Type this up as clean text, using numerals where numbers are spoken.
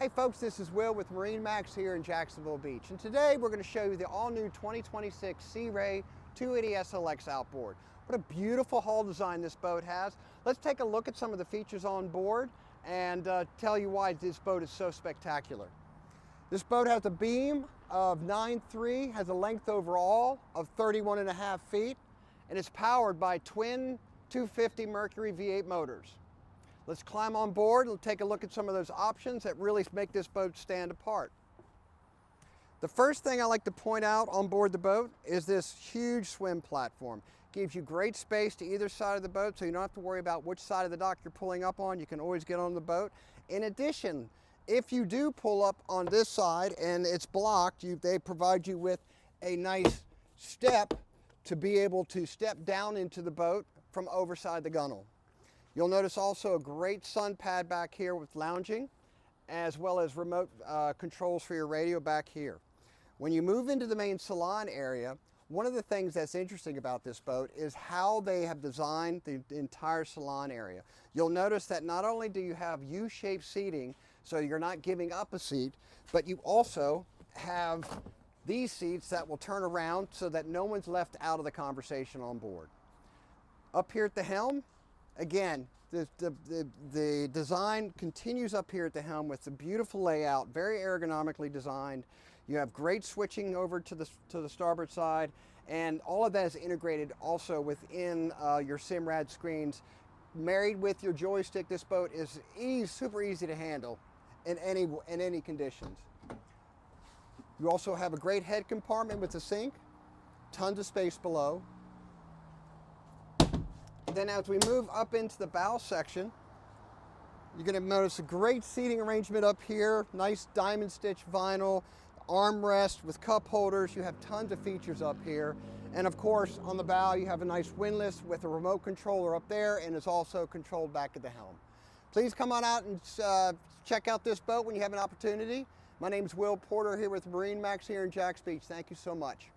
Hey folks, this is Will with MarineMax here in Jacksonville Beach, and today we're going to show you the all-new 2026 Sea Ray 280 SLX outboard. What a beautiful hull design this boat has. Let's take a look at some of the features on board and tell you why this boat is so spectacular. This boat has a beam of 9.3, has a length overall of 31.5 feet, and it's powered by twin 250 Mercury V8 motors. Let's climb on board and take a look at some of those options that really make this boat stand apart. The first thing I like to point out on board the boat is this huge swim platform. Gives you great space to either side of the boat, so you don't have to worry about which side of the dock you're pulling up on. You can always get on the boat. In addition, if you do pull up on this side and it's blocked, they provide you with a nice step to be able to step down into the boat from overside the gunnel. You'll notice also a great sun pad back here with lounging, as well as remote controls for your radio back here. When you move into the main salon area, one of the things that's interesting about this boat is how they have designed the entire salon area. You'll notice that not only do you have U-shaped seating, so you're not giving up a seat, but you also have these seats that will turn around so that no one's left out of the conversation on board. Up here at the helm, again, the design continues up here at the helm with the beautiful layout, very ergonomically designed. You have great switching over to the starboard side, and all of that is integrated also within your Simrad screens. Married with your joystick, this boat is super easy to handle in any conditions. You also have a great head compartment with a sink, tons of space below. Then as we move up into the bow section, you're going to notice a great seating arrangement up here, nice diamond stitch vinyl, armrest with cup holders. You have tons of features up here. And of course, on the bow, you have a nice windlass with a remote controller up there, and it's also controlled back at the helm. Please come on out and check out this boat when you have an opportunity. My name is Will Porter here with MarineMax here in Jacks Beach. Thank you so much.